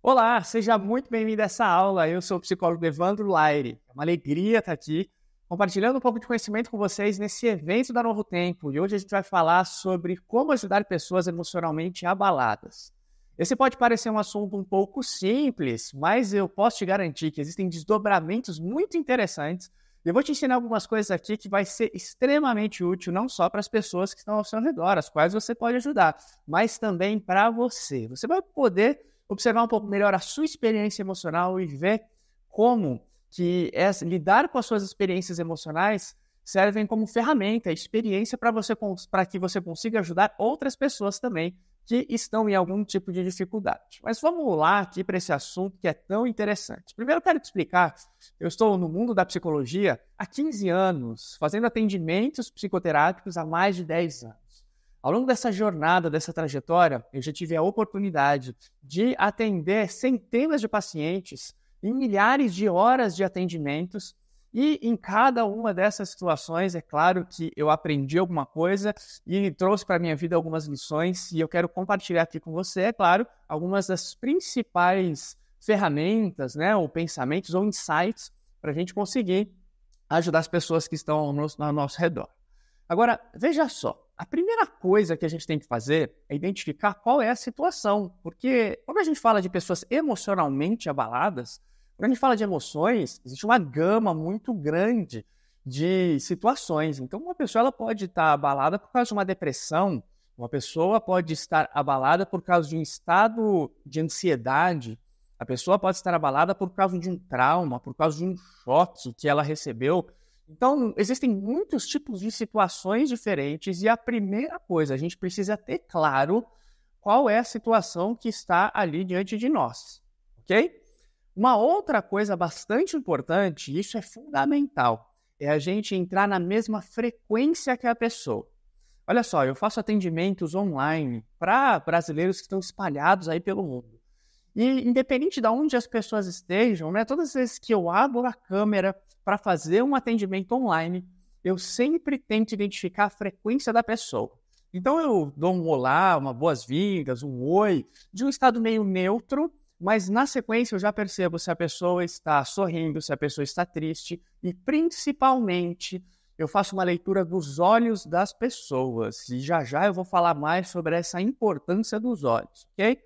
Olá, seja muito bem-vindo a essa aula. Eu sou o psicólogo Evandro Laire. É uma alegria estar aqui compartilhando um pouco de conhecimento com vocês nesse evento da Novo Tempo. E hoje a gente vai falar sobre como ajudar pessoas emocionalmente abaladas. Esse pode parecer um assunto um pouco simples, mas eu posso te garantir que existem desdobramentos muito interessantes. Eu vou te ensinar algumas coisas aqui que vai ser extremamente útil, não só para as pessoas que estão ao seu redor, as quais você pode ajudar, mas também para você. Você vai poder observar um pouco melhor a sua experiência emocional e ver como que lidar com as suas experiências emocionais servem como ferramenta, experiência para que você consiga ajudar outras pessoas também que estão em algum tipo de dificuldade. Mas vamos lá aqui para esse assunto que é tão interessante. Primeiro eu quero te explicar, eu estou no mundo da psicologia há 15 anos, fazendo atendimentos psicoterápicos há mais de 10 anos. Ao longo dessa jornada, dessa trajetória, eu já tive a oportunidade de atender centenas de pacientes em milhares de horas de atendimentos e em cada uma dessas situações, é claro que eu aprendi alguma coisa e trouxe para a minha vida algumas lições e eu quero compartilhar aqui com você, é claro, algumas das principais ferramentas, ou pensamentos ou insights para a gente conseguir ajudar as pessoas que estão ao nosso redor. Agora, veja só. A primeira coisa que a gente tem que fazer é identificar qual é a situação, porque quando a gente fala de pessoas emocionalmente abaladas, quando a gente fala de emoções, existe uma gama muito grande de situações. Então, uma pessoa ela pode estar abalada por causa de uma depressão, uma pessoa pode estar abalada por causa de um estado de ansiedade, a pessoa pode estar abalada por causa de um trauma, por causa de um choque que ela recebeu. Então, existem muitos tipos de situações diferentes e a primeira coisa, a gente precisa ter claro qual é a situação que está ali diante de nós, ok? Uma outra coisa bastante importante, e isso é fundamental, é a gente entrar na mesma frequência que a pessoa. Olha só, eu faço atendimentos online para brasileiros que estão espalhados aí pelo mundo. E independente de onde as pessoas estejam, todas as vezes que eu abro a câmera para fazer um atendimento online, eu sempre tento identificar a frequência da pessoa. Então eu dou um olá, uma boas-vindas, um oi, de um estado meio neutro, mas na sequência eu já percebo se a pessoa está sorrindo, se a pessoa está triste e principalmente eu faço uma leitura dos olhos das pessoas. E já eu vou falar mais sobre essa importância dos olhos, ok?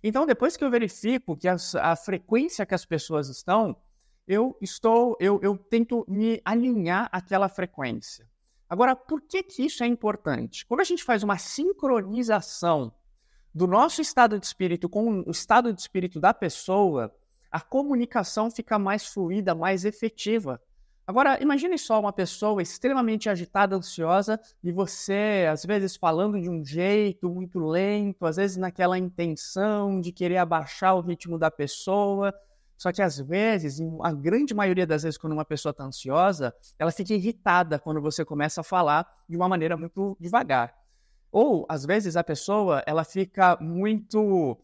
Então, depois que eu verifico que a frequência que as pessoas estão, eu tento me alinhar àquela frequência. Agora, por que isso é importante? Quando a gente faz uma sincronização do nosso estado de espírito com o estado de espírito da pessoa, a comunicação fica mais fluida, mais efetiva. Agora, imagine só uma pessoa extremamente agitada, ansiosa, e você, às vezes, falando de um jeito muito lento, às vezes naquela intenção de querer abaixar o ritmo da pessoa. Só que, às vezes, a grande maioria das vezes, quando uma pessoa está ansiosa, ela fica irritada quando você começa a falar de uma maneira muito devagar. Ou, às vezes, a pessoa ela fica muito...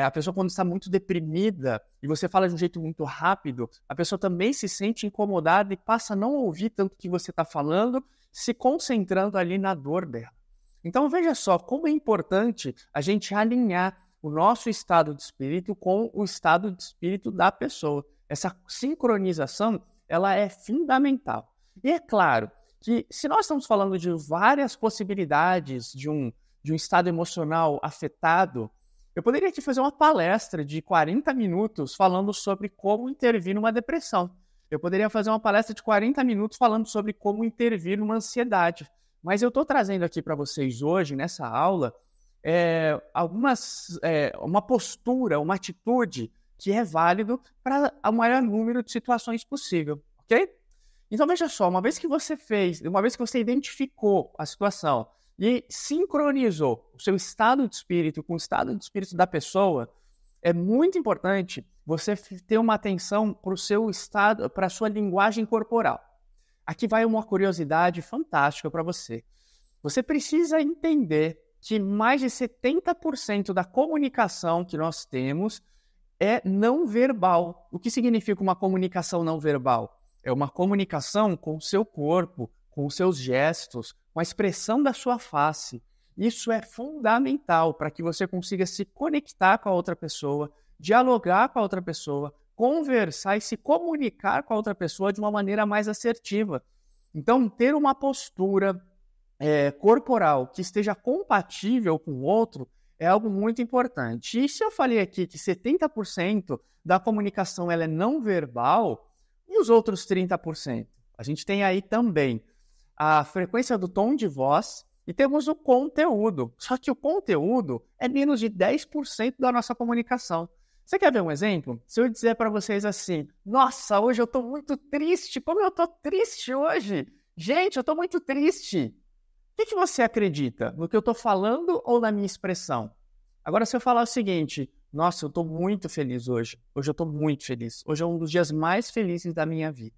a pessoa, quando está muito deprimida e você fala de um jeito muito rápido, a pessoa também se sente incomodada e passa a não ouvir tanto o que você está falando, se concentrando ali na dor dela. Então, veja só como é importante a gente alinhar o nosso estado de espírito com o estado de espírito da pessoa. Essa sincronização, ela é fundamental. E é claro que se nós estamos falando de várias possibilidades de um estado emocional afetado, eu poderia te fazer uma palestra de 40 minutos falando sobre como intervir numa depressão. Eu poderia fazer uma palestra de 40 minutos falando sobre como intervir numa ansiedade. Mas eu estou trazendo aqui para vocês hoje, nessa aula, uma postura, uma atitude que é válido para o maior número de situações possível, ok? Então, veja só, uma vez que você identificou a situação, e sincronizou o seu estado de espírito com o estado de espírito da pessoa, é muito importante você ter uma atenção para o seu estado, para a sua linguagem corporal. Aqui vai uma curiosidade fantástica para você. Você precisa entender que mais de 70% da comunicação que nós temos é não verbal. O que significa uma comunicação não verbal? É uma comunicação com o seu corpo, com os seus gestos, com a expressão da sua face. Isso é fundamental para que você consiga se conectar com a outra pessoa dialogar com a outra pessoa, conversar e se comunicar com a outra pessoa de uma maneira mais assertiva. Então, ter uma postura corporal que esteja compatível com o outro é algo muito importante. E se eu falei aqui que 70% da comunicação ela é não verbal, e os outros 30%? A gente tem aí também a frequência do tom de voz e temos o conteúdo. Só que o conteúdo é menos de 10% da nossa comunicação. Você quer ver um exemplo? Se eu dizer para vocês assim, nossa, hoje eu estou muito triste, como eu estou triste hoje? Gente, eu estou muito triste. O que você acredita? No que eu estou falando ou na minha expressão? Agora, se eu falar o seguinte, nossa, eu estou muito feliz hoje. Hoje eu estou muito feliz. Hoje é um dos dias mais felizes da minha vida.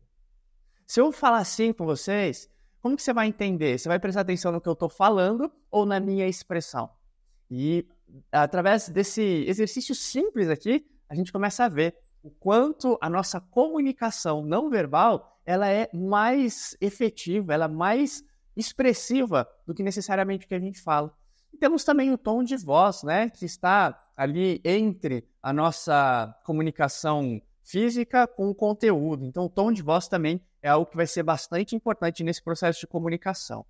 Se eu falar assim com vocês, como que você vai entender? Você vai prestar atenção no que eu estou falando ou na minha expressão? E através desse exercício simples aqui, a gente começa a ver o quanto a nossa comunicação não verbal ela é mais efetiva, ela é mais expressiva do que necessariamente o que a gente fala. E temos também o tom de voz, né, que está ali entre a nossa comunicação física com o conteúdo. Então, o tom de voz também é algo que vai ser bastante importante nesse processo de comunicação.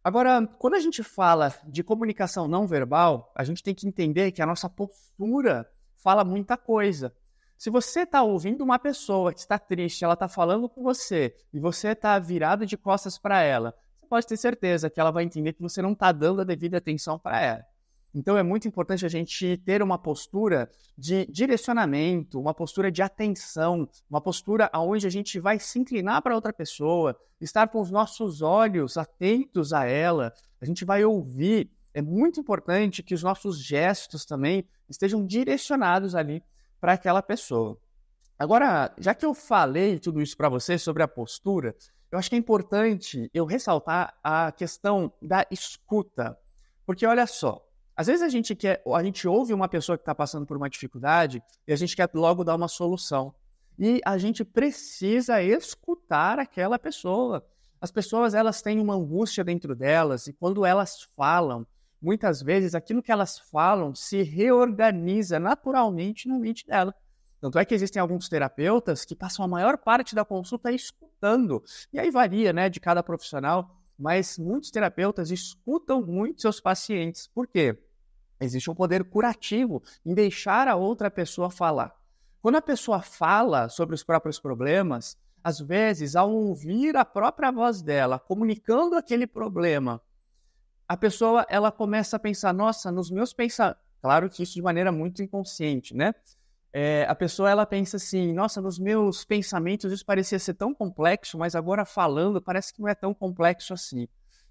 Agora, quando a gente fala de comunicação não verbal, a gente tem que entender que a nossa postura fala muita coisa. Se você está ouvindo uma pessoa que está triste, ela está falando com você e você está virado de costas para ela, você pode ter certeza que ela vai entender que você não está dando a devida atenção para ela. Então, é muito importante a gente ter uma postura de direcionamento, uma postura de atenção, uma postura onde a gente vai se inclinar para outra pessoa, estar com os nossos olhos atentos a ela, a gente vai ouvir. É muito importante que os nossos gestos também estejam direcionados ali para aquela pessoa. Agora, já que eu falei tudo isso para você sobre a postura, eu acho que é importante eu ressaltar a questão da escuta. Porque olha só, às vezes a gente ouve uma pessoa que está passando por uma dificuldade e a gente quer logo dar uma solução. E a gente precisa escutar aquela pessoa. As pessoas elas têm uma angústia dentro delas e quando elas falam, muitas vezes aquilo que elas falam se reorganiza naturalmente na mente dela. Tanto é que existem alguns terapeutas que passam a maior parte da consulta escutando. E aí varia, né, de cada profissional, mas muitos terapeutas escutam muito seus pacientes. Por quê? Existe um poder curativo em deixar a outra pessoa falar. Quando a pessoa fala sobre os próprios problemas, às vezes, ao ouvir a própria voz dela comunicando aquele problema, a pessoa ela começa a pensar, nossa, nos meus pensamentos... Claro que isso de maneira muito inconsciente, né? A pessoa ela pensa assim, nossa, nos meus pensamentos isso parecia ser tão complexo, mas agora falando parece que não é tão complexo assim.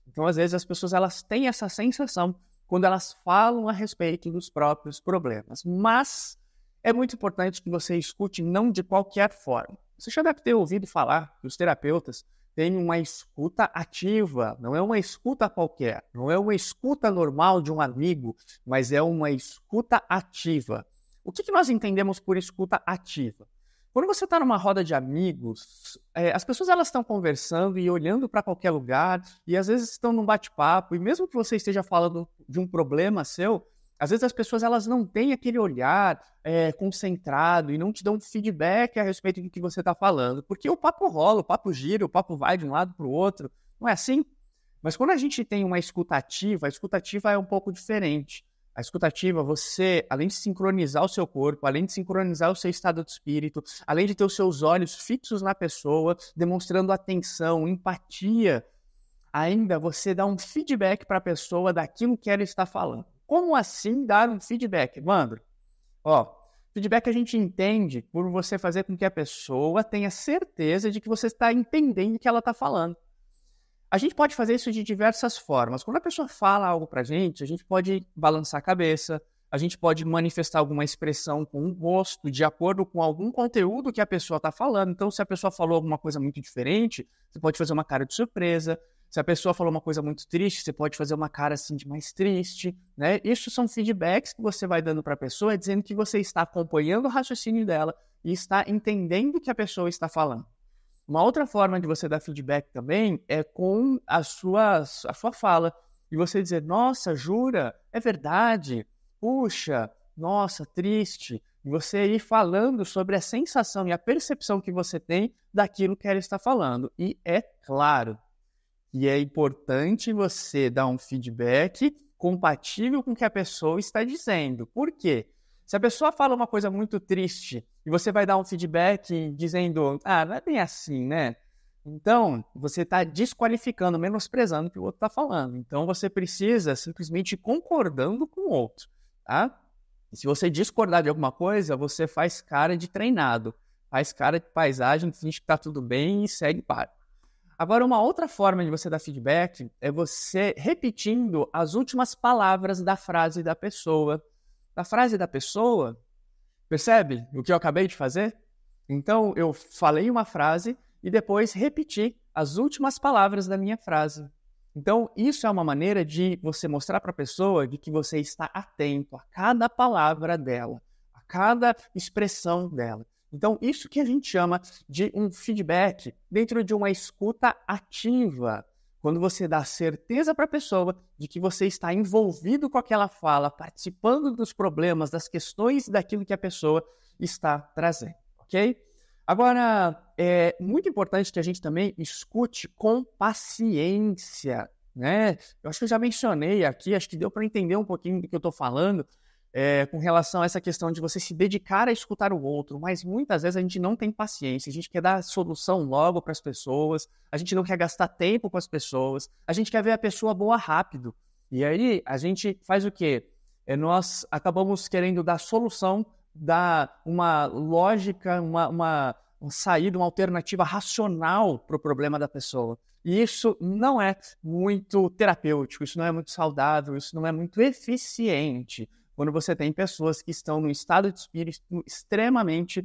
Então, às vezes, as pessoas elas têm essa sensação quando elas falam a respeito dos próprios problemas. Mas é muito importante que você escute não de qualquer forma. Você já deve ter ouvido falar que os terapeutas têm uma escuta ativa, não é uma escuta qualquer, não é uma escuta normal de um amigo, mas é uma escuta ativa. O que nós entendemos por escuta ativa? Quando você está numa roda de amigos, as pessoas elas estão conversando e olhando para qualquer lugar e às vezes estão num bate-papo e mesmo que você esteja falando de um problema seu, às vezes as pessoas elas não têm aquele olhar concentrado e não te dão feedback a respeito do que você está falando, porque o papo rola, o papo gira, o papo vai de um lado para o outro, não é assim? Mas quando a gente tem uma escuta ativa, a escuta ativa é um pouco diferente. A escutativa, você, além de sincronizar o seu corpo, além de sincronizar o seu estado de espírito, além de ter os seus olhos fixos na pessoa, demonstrando atenção, empatia, ainda você dá um feedback para a pessoa daquilo que ela está falando. Como assim dar um feedback, Evandro? Feedback a gente entende por você fazer com que a pessoa tenha certeza de que você está entendendo o que ela está falando. A gente pode fazer isso de diversas formas. Quando a pessoa fala algo pra gente pode balançar a cabeça, a gente pode manifestar alguma expressão com o rosto, de acordo com algum conteúdo que a pessoa está falando. Então, se a pessoa falou alguma coisa muito diferente, você pode fazer uma cara de surpresa. Se a pessoa falou uma coisa muito triste, você pode fazer uma cara assim de mais triste, né? Isso são feedbacks que você vai dando para a pessoa, dizendo que você está acompanhando o raciocínio dela e está entendendo o que a pessoa está falando. Uma outra forma de você dar feedback também é com a sua fala. E você dizer, nossa, jura? É verdade? Puxa, nossa, triste. e você ir falando sobre a sensação e a percepção que você tem daquilo que ela está falando. E é claro que é importante você dar um feedback compatível com o que a pessoa está dizendo. Por quê? Se a pessoa fala uma coisa muito triste e você vai dar um feedback dizendo, não é bem assim, né? Então, você está desqualificando, menosprezando o que o outro está falando. Então, você precisa simplesmente ir concordando com o outro, tá? E se você discordar de alguma coisa, você faz cara de treinado, faz cara de paisagem, finge que está tudo bem e segue para. Agora, uma outra forma de você dar feedback é você repetindo as últimas palavras da frase da pessoa. Da frase da pessoa, percebe o que eu acabei de fazer? Então, eu falei uma frase e depois repeti as últimas palavras da minha frase. Então, isso é uma maneira de você mostrar para a pessoa de que você está atento a cada palavra dela, a cada expressão dela. Então, isso que a gente chama de um feedback dentro de uma escuta ativa. Quando você dá certeza para a pessoa de que você está envolvido com aquela fala, participando dos problemas, das questões daquilo que a pessoa está trazendo, ok? Agora, é muito importante que a gente também escute com paciência, né? Eu acho que eu já mencionei aqui, acho que deu para entender um pouquinho do que eu estou falando, com relação a essa questão de você se dedicar a escutar o outro, mas muitas vezes a gente não tem paciência, a gente quer dar solução logo para as pessoas, a gente não quer gastar tempo com as pessoas, a gente quer ver a pessoa boa rápido. E aí a gente faz o quê? Nós acabamos querendo dar solução, dar uma lógica, uma saída, uma alternativa racional para o problema da pessoa. E isso não é muito terapêutico, isso não é muito saudável, isso não é muito eficiente quando você tem pessoas que estão num estado de espírito extremamente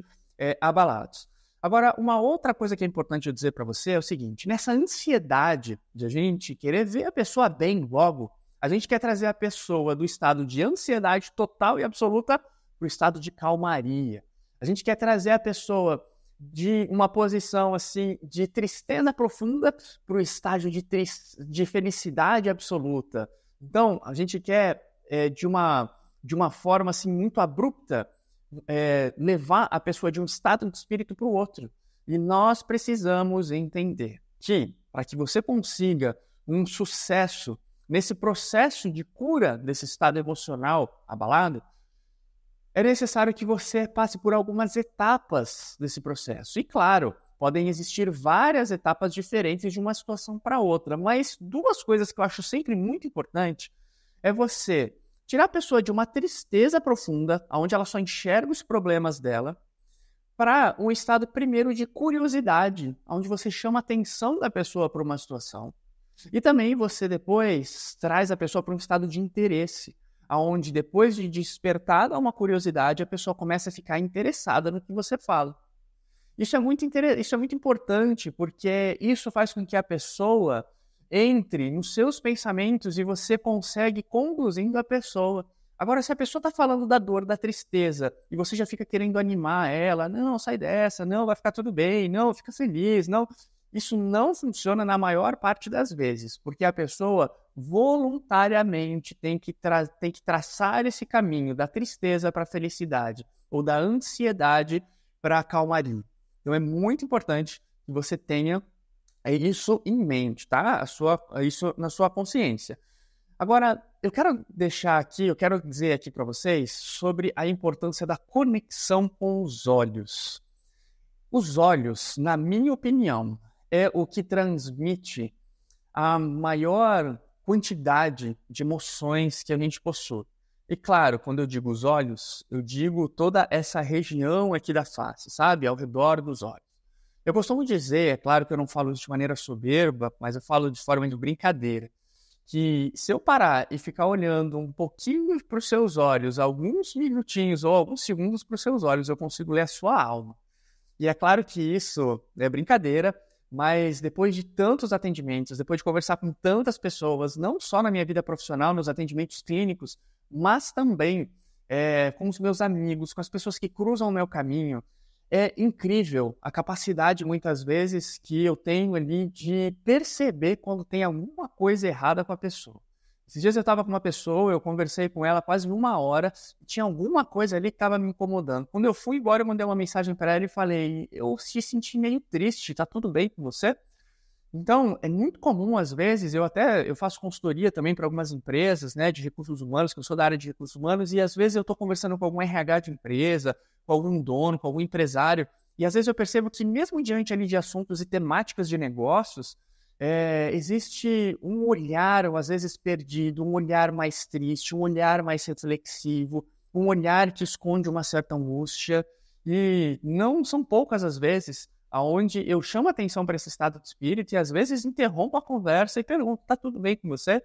abalados. Agora, uma outra coisa que é importante eu dizer para você é o seguinte, nessa ansiedade de a gente querer ver a pessoa bem logo, a gente quer trazer a pessoa do estado de ansiedade total e absoluta para o estado de calmaria. A gente quer trazer a pessoa de uma posição assim de tristeza profunda para o estágio de felicidade absoluta. Então, a gente quer de uma forma assim muito abrupta levar a pessoa de um estado de espírito para o outro. E nós precisamos entender que, para que você consiga um sucesso nesse processo de cura desse estado emocional abalado, é necessário que você passe por algumas etapas desse processo. E, claro, podem existir várias etapas diferentes de uma situação para outra, mas duas coisas que eu acho sempre muito importante é você tirar a pessoa de uma tristeza profunda, onde ela só enxerga os problemas dela, para um estado primeiro de curiosidade, onde você chama a atenção da pessoa para uma situação. E também você depois traz a pessoa para um estado de interesse, onde depois de despertada uma curiosidade, a pessoa começa a ficar interessada no que você fala. Isso é muito importante, porque isso faz com que a pessoa entre nos seus pensamentos e você consegue conduzindo a pessoa. Agora, se a pessoa está falando da dor, da tristeza, e você já fica querendo animar ela, não, sai dessa, não, vai ficar tudo bem, não, fica feliz, não. Isso não funciona na maior parte das vezes, porque a pessoa voluntariamente tem que traçar esse caminho da tristeza para a felicidade ou da ansiedade para a calmaria. Então é muito importante que você tenha isso em mente, tá? Isso na sua consciência. Agora, eu quero dizer aqui para vocês sobre a importância da conexão com os olhos. Os olhos, na minha opinião, é o que transmite a maior quantidade de emoções que a gente possui. E claro, quando eu digo os olhos, eu digo toda essa região aqui da face, sabe? Ao redor dos olhos. Eu costumo dizer, é claro que eu não falo isso de maneira soberba, mas eu falo de forma de brincadeira, que se eu parar e ficar olhando um pouquinho para os seus olhos, alguns minutinhos ou alguns segundos para os seus olhos, eu consigo ler a sua alma. E é claro que isso é brincadeira, mas depois de tantos atendimentos, depois de conversar com tantas pessoas, não só na minha vida profissional, nos atendimentos clínicos, mas também com os meus amigos, com as pessoas que cruzam o meu caminho, é incrível a capacidade, muitas vezes, que eu tenho ali de perceber quando tem alguma coisa errada com a pessoa. Esses dias eu estava com uma pessoa, eu conversei com ela quase 1 hora, e tinha alguma coisa ali que estava me incomodando. Quando eu fui embora, eu mandei uma mensagem para ela e falei, eu se senti meio triste, tá tudo bem com você? Então, é muito comum, às vezes, eu faço consultoria também para algumas empresas, né, de recursos humanos, que eu sou da área de recursos humanos, e às vezes eu estou conversando com algum RH de empresa, com algum dono, com algum empresário, e às vezes eu percebo que mesmo diante ali de assuntos e temáticas de negócios, existe um olhar, ou às vezes perdido, um olhar mais triste, um olhar mais reflexivo, um olhar que esconde uma certa angústia, e não são poucas as vezes aonde eu chamo atenção para esse estado de espírito e às vezes interrompo a conversa e pergunto, tá tudo bem com você?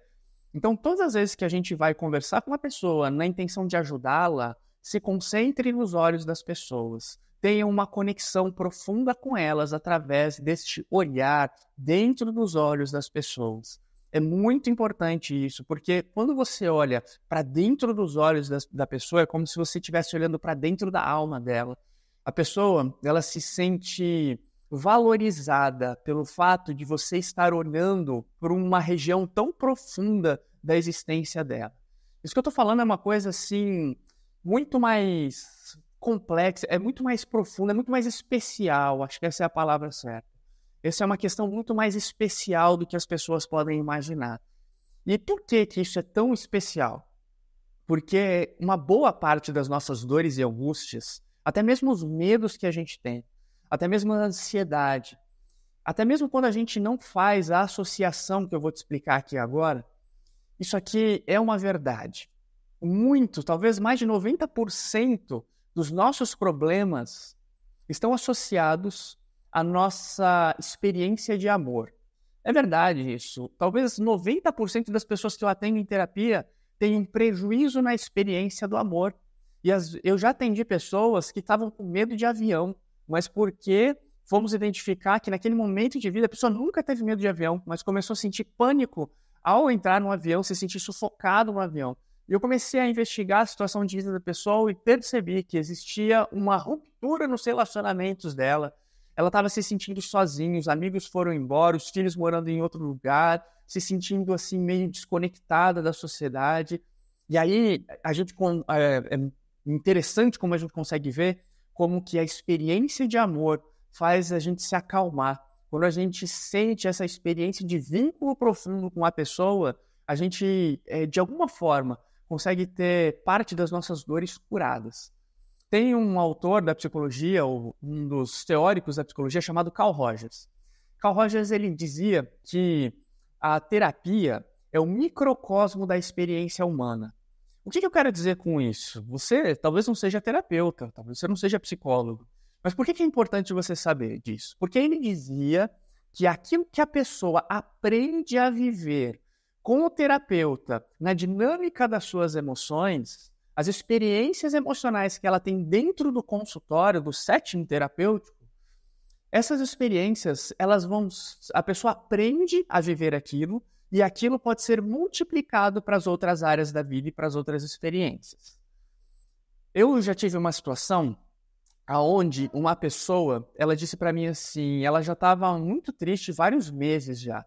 Então, todas as vezes que a gente vai conversar com uma pessoa na intenção de ajudá-la, se concentre nos olhos das pessoas. Tenha uma conexão profunda com elas através deste olhar dentro dos olhos das pessoas. É muito importante isso, porque quando você olha para dentro dos olhos da pessoa, é como se você estivesse olhando para dentro da alma dela. A pessoa, ela se sente valorizada pelo fato de você estar olhando por uma região tão profunda da existência dela. Isso que eu estou falando é uma coisa, assim, muito mais complexa, é muito mais profunda, é muito mais especial, acho que essa é a palavra certa. Essa é uma questão muito mais especial do que as pessoas podem imaginar. E por que isso é tão especial? Porque uma boa parte das nossas dores e angústias, até mesmo os medos que a gente tem, até mesmo a ansiedade, até mesmo quando a gente não faz a associação que eu vou te explicar aqui agora, isso aqui é uma verdade. Muito, talvez mais de 90% dos nossos problemas estão associados à nossa experiência de amor. É verdade isso. Talvez 90% das pessoas que eu atendo em terapia tenham um prejuízo na experiência do amor. E eu já atendi pessoas que estavam com medo de avião, mas porque fomos identificar que naquele momento de vida a pessoa nunca teve medo de avião, mas começou a sentir pânico ao entrar no avião, se sentir sufocado no avião. E eu comecei a investigar a situação de vida da pessoa e percebi que existia uma ruptura nos relacionamentos dela. Ela estava se sentindo sozinha, os amigos foram embora, os filhos morando em outro lugar, se sentindo assim meio desconectada da sociedade. E aí a gente interessante como a gente consegue ver como que a experiência de amor faz a gente se acalmar. Quando a gente sente essa experiência de vínculo profundo com a pessoa, a gente, de alguma forma, consegue ter parte das nossas dores curadas. Tem um autor da psicologia, ou um dos teóricos da psicologia, chamado Carl Rogers. Carl Rogers, ele dizia que a terapia é o microcosmo da experiência humana. O que eu quero dizer com isso? Você talvez não seja terapeuta, talvez você não seja psicólogo. Mas por que é importante você saber disso? Porque ele dizia que aquilo que a pessoa aprende a viver com o terapeuta na dinâmica das suas emoções, as experiências emocionais que ela tem dentro do consultório, do setting terapêutico, essas experiências, a pessoa aprende a viver aquilo, e aquilo pode ser multiplicado para as outras áreas da vida e para as outras experiências. Eu já tive uma situação onde uma pessoa, ela disse para mim assim, ela já estava muito triste vários meses já.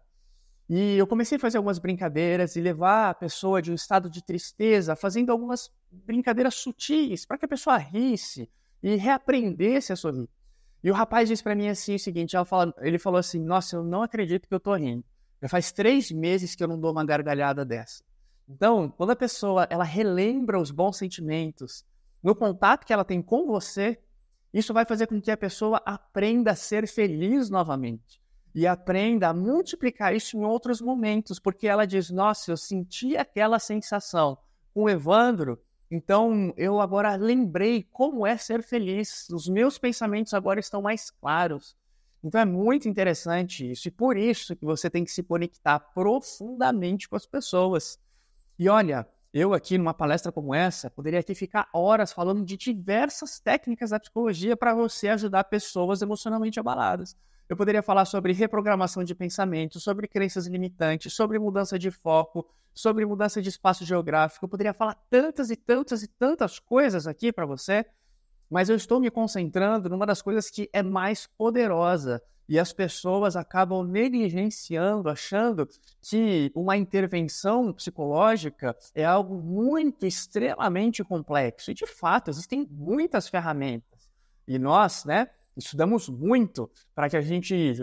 E eu comecei a fazer algumas brincadeiras e levar a pessoa de um estado de tristeza, fazendo algumas brincadeiras sutis, para que a pessoa risse e reaprendesse a sorrir. E o rapaz disse para mim assim o seguinte, ele falou assim, nossa, eu não acredito que eu tô rindo. Já faz 3 meses que eu não dou uma gargalhada dessa. Então, quando a pessoa ela relembra os bons sentimentos, no contato que ela tem com você, isso vai fazer com que a pessoa aprenda a ser feliz novamente. E aprenda a multiplicar isso em outros momentos, porque ela diz, nossa, eu senti aquela sensação com o Evandro, então eu agora lembrei como é ser feliz. Os meus pensamentos agora estão mais claros. Então é muito interessante isso, e por isso que você tem que se conectar profundamente com as pessoas. E olha, eu aqui numa palestra como essa, poderia aqui ficar horas falando de diversas técnicas da psicologia para você ajudar pessoas emocionalmente abaladas. Eu poderia falar sobre reprogramação de pensamento, sobre crenças limitantes, sobre mudança de foco, sobre mudança de espaço geográfico. Eu poderia falar tantas e tantas e tantas coisas aqui para você, mas eu estou me concentrando numa das coisas que é mais poderosa E as pessoas acabam negligenciando, achando que uma intervenção psicológica é algo muito, extremamente complexo. E, de fato, existem muitas ferramentas. E nós, né, estudamos muito para que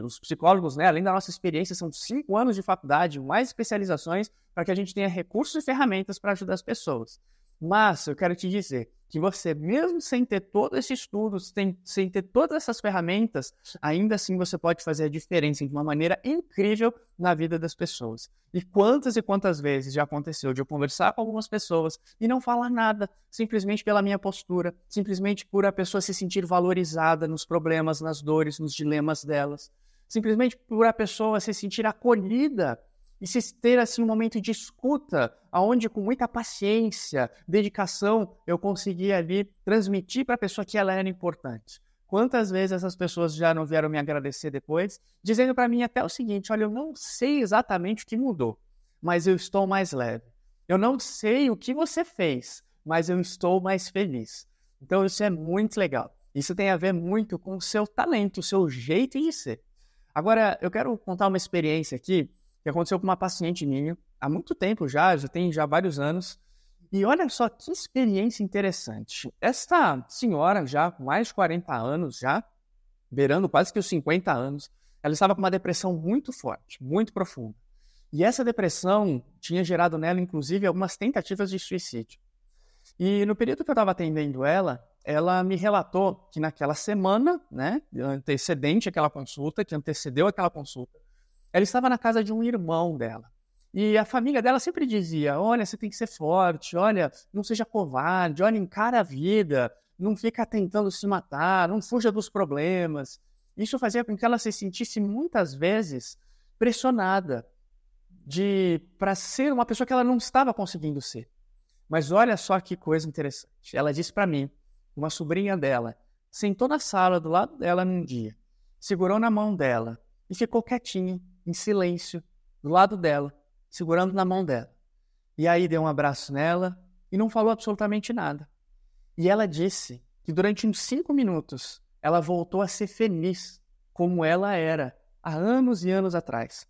os psicólogos, né, além da nossa experiência, são 5 anos de faculdade, mais especializações, para que a gente tenha recursos e ferramentas para ajudar as pessoas. Mas eu quero te dizer que você, mesmo sem ter todo esse estudo, sem ter todas essas ferramentas, ainda assim você pode fazer a diferença de uma maneira incrível na vida das pessoas. E quantas vezes já aconteceu de eu conversar com algumas pessoas e não falar nada, simplesmente pela minha postura, simplesmente por a pessoa se sentir valorizada nos problemas, nas dores, nos dilemas delas, simplesmente por a pessoa se sentir acolhida e se ter assim um momento de escuta, onde com muita paciência, dedicação, eu consegui ali transmitir para a pessoa que ela era importante. Quantas vezes essas pessoas já não vieram me agradecer depois, dizendo para mim até o seguinte: olha, eu não sei exatamente o que mudou, mas eu estou mais leve. Eu não sei o que você fez, mas eu estou mais feliz. Então isso é muito legal. Isso tem a ver muito com o seu talento, o seu jeito de ser. Agora, eu quero contar uma experiência aqui que aconteceu com uma paciente minha, há muito tempo já tem vários anos, e olha só que experiência interessante. Esta senhora, já com mais de 40 anos, já beirando quase que os 50 anos, ela estava com uma depressão muito forte, muito profunda. E essa depressão tinha gerado nela, inclusive, algumas tentativas de suicídio. E no período que eu estava atendendo ela me relatou que naquela semana, né, antecedente àquela consulta, que antecedeu aquela consulta, ela estava na casa de um irmão dela. E a família dela sempre dizia: olha, você tem que ser forte, olha, não seja covarde, olha, encara a vida, não fica tentando se matar, não fuja dos problemas. Isso fazia com que ela se sentisse muitas vezes pressionada para ser uma pessoa que ela não estava conseguindo ser. Mas olha só que coisa interessante. Ela disse para mim, uma sobrinha dela, sentou na sala do lado dela num dia, segurou na mão dela e ficou quietinha, em silêncio, do lado dela, segurando na mão dela. E aí deu um abraço nela e não falou absolutamente nada. E ela disse que durante uns 5 minutos ela voltou a ser feliz como ela era há anos e anos atrás.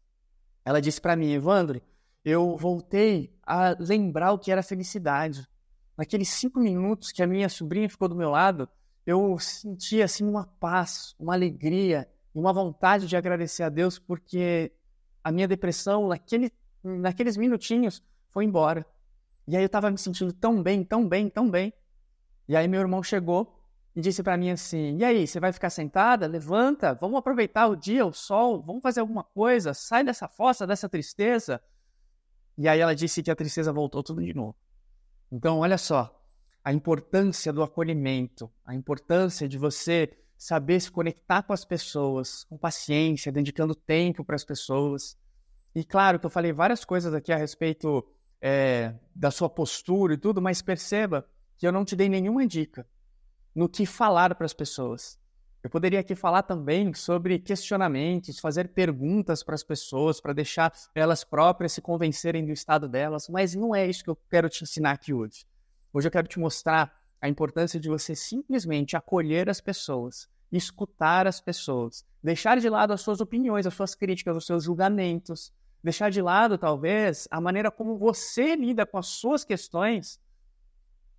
Ela disse para mim: Evandro, eu voltei a lembrar o que era felicidade. Naqueles 5 minutos que a minha sobrinha ficou do meu lado, eu senti assim uma paz, uma alegria, uma vontade de agradecer a Deus, porque a minha depressão, naqueles minutinhos, foi embora. E aí eu estava me sentindo tão bem, tão bem, tão bem. E aí meu irmão chegou e disse para mim assim: e aí, você vai ficar sentada? Levanta, vamos aproveitar o dia, o sol, vamos fazer alguma coisa, sai dessa fossa, dessa tristeza. E aí ela disse que a tristeza voltou tudo de novo. Então, olha só, a importância do acolhimento, a importância de você saber se conectar com as pessoas, com paciência, dedicando tempo para as pessoas. E claro que eu falei várias coisas aqui a respeito da sua postura e tudo, mas perceba que eu não te dei nenhuma dica no que falar para as pessoas. Eu poderia aqui falar também sobre questionamentos, fazer perguntas para as pessoas, para deixar elas próprias se convencerem do estado delas, mas não é isso que eu quero te ensinar aqui hoje. Hoje eu quero te mostrar a importância de você simplesmente acolher as pessoas, escutar as pessoas, deixar de lado as suas opiniões, as suas críticas, os seus julgamentos, deixar de lado, talvez, a maneira como você lida com as suas questões,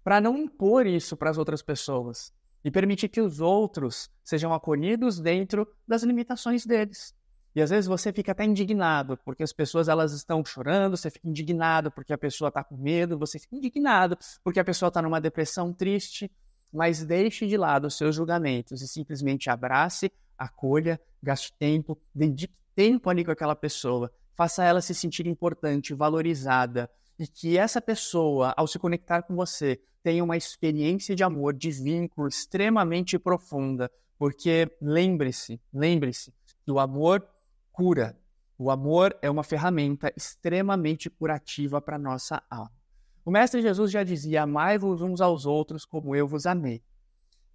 para não impor isso para as outras pessoas e permitir que os outros sejam acolhidos dentro das limitações deles. E às vezes você fica até indignado porque as pessoas elas estão chorando, você fica indignado porque a pessoa está com medo, você fica indignado porque a pessoa está numa depressão triste, mas deixe de lado os seus julgamentos e simplesmente abrace, acolha, gaste tempo, dedique tempo ali com aquela pessoa, faça ela se sentir importante, valorizada, e que essa pessoa, ao se conectar com você, tenha uma experiência de amor, de vínculo extremamente profunda, porque lembre-se, que o amor cura. O amor é uma ferramenta extremamente curativa para a nossa alma. O Mestre Jesus já dizia: amai-vos uns aos outros como eu vos amei.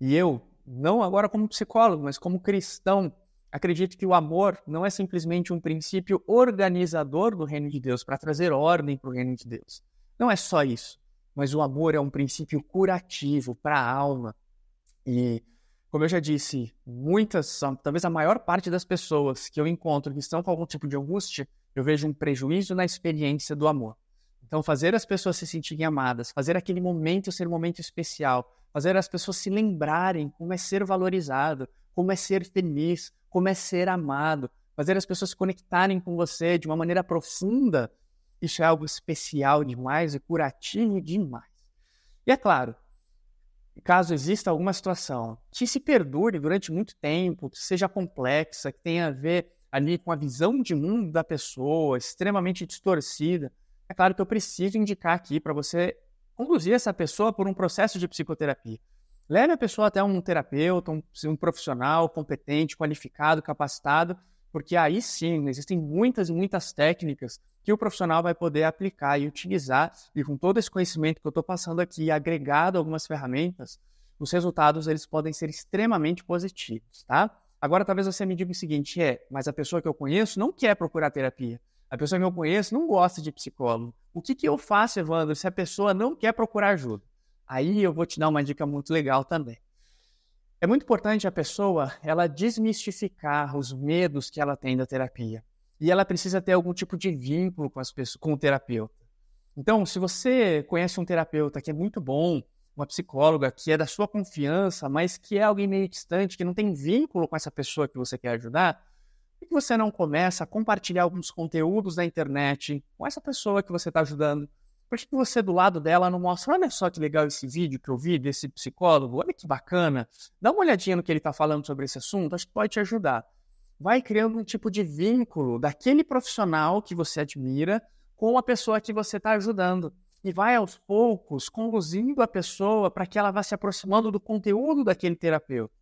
E eu, não agora como psicólogo, mas como cristão, acredito que o amor não é simplesmente um princípio organizador do reino de Deus, para trazer ordem para o reino de Deus. Não é só isso, mas o amor é um princípio curativo para a alma. E Como eu já disse, talvez a maior parte das pessoas que eu encontro que estão com algum tipo de angústia, eu vejo um prejuízo na experiência do amor. Então, fazer as pessoas se sentirem amadas, fazer aquele momento ser um momento especial, fazer as pessoas se lembrarem como é ser valorizado, como é ser feliz, como é ser amado, fazer as pessoas se conectarem com você de uma maneira profunda, isso é algo especial demais e curativo demais. E é claro, caso exista alguma situação que se perdure durante muito tempo, que seja complexa, que tenha a ver ali com a visão de mundo da pessoa, extremamente distorcida, é claro que eu preciso indicar aqui para você conduzir essa pessoa por um processo de psicoterapia. Leve a pessoa até um terapeuta, um profissional competente, qualificado, capacitado, porque aí sim, existem muitas e muitas técnicas que o profissional vai poder aplicar e utilizar, e com todo esse conhecimento que eu estou passando aqui, agregado a algumas ferramentas, os resultados eles podem ser extremamente positivos, tá? Agora, talvez você me diga o seguinte, mas a pessoa que eu conheço não quer procurar terapia. A pessoa que eu conheço não gosta de psicólogo. O que eu faço, Evandro, se a pessoa não quer procurar ajuda? Aí eu vou te dar uma dica muito legal também. É muito importante a pessoa ela desmistificar os medos que ela tem da terapia. E ela precisa ter algum tipo de vínculo com o terapeuta. Então, se você conhece um terapeuta que é muito bom, uma psicóloga que é da sua confiança, mas que é alguém meio distante, que não tem vínculo com essa pessoa que você quer ajudar, por que você não começa a compartilhar alguns conteúdos na internet com essa pessoa que você está ajudando? Por que você, do lado dela, não mostra, olha só que legal esse vídeo que eu vi desse psicólogo, olha que bacana, dá uma olhadinha no que ele está falando sobre esse assunto, acho que pode te ajudar. Vai criando um tipo de vínculo daquele profissional que você admira com a pessoa que você está ajudando. E vai, aos poucos, conduzindo a pessoa para que ela vá se aproximando do conteúdo daquele terapeuta.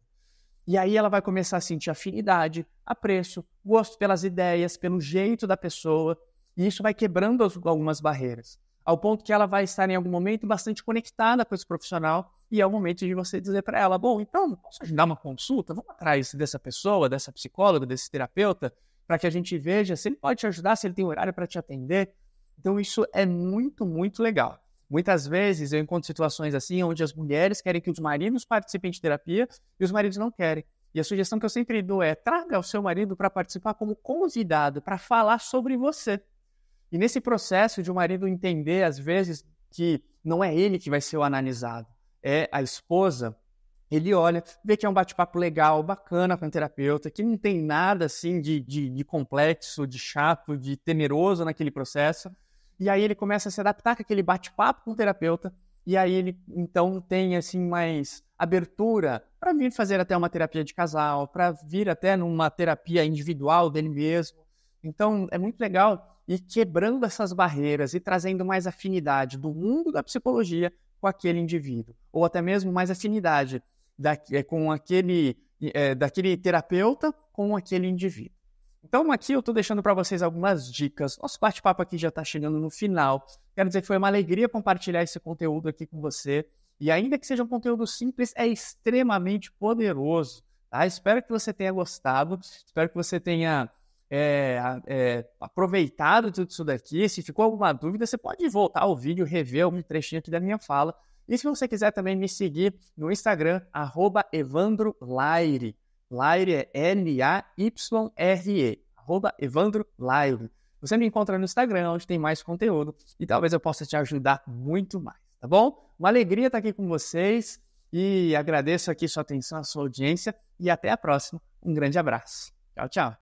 E aí ela vai começar a sentir afinidade, apreço, gosto pelas ideias, pelo jeito da pessoa. E isso vai quebrando algumas barreiras. Ao ponto que ela vai estar em algum momento bastante conectada com esse profissional e é o momento de você dizer para ela, bom, então, posso agendar uma consulta? Vamos atrás dessa pessoa, dessa psicóloga, desse terapeuta, para que a gente veja se ele pode te ajudar, se ele tem horário para te atender. Então, isso é muito, muito legal. Muitas vezes eu encontro situações assim, onde as mulheres querem que os maridos participem de terapia e os maridos não querem. E a sugestão que eu sempre dou é, traga o seu marido para participar como convidado, para falar sobre você. E nesse processo de o marido entender, às vezes, que não é ele que vai ser o analisado, é a esposa, ele olha, vê que é um bate-papo legal, bacana com o terapeuta, que não tem nada assim de complexo, de chato, de temeroso naquele processo. E aí ele começa a se adaptar com aquele bate-papo com o terapeuta, e aí ele, então, tem assim mais abertura para vir fazer até uma terapia de casal, para vir até numa terapia individual dele mesmo. Então, é muito legal ir quebrando essas barreiras e trazendo mais afinidade do mundo da psicologia com aquele indivíduo, ou até mesmo mais afinidade daquele terapeuta com aquele indivíduo. Então, aqui eu estou deixando para vocês algumas dicas. Nosso bate-papo aqui já está chegando no final. Quero dizer que foi uma alegria compartilhar esse conteúdo aqui com você. E ainda que seja um conteúdo simples, é extremamente poderoso. Tá? Espero que você tenha gostado. Espero que você tenha aproveitado tudo isso daqui. Se ficou alguma dúvida, você pode voltar ao vídeo, rever algum trechinho aqui da minha fala. E se você quiser também me seguir no Instagram, @EvandroLaire. Laire é L-A-Y-R-E, @EvandroLaire. Você me encontra no Instagram, onde tem mais conteúdo, e talvez eu possa te ajudar muito mais, tá bom? Uma alegria estar aqui com vocês, e agradeço aqui sua atenção, a sua audiência, e até a próxima. Um grande abraço. Tchau, tchau.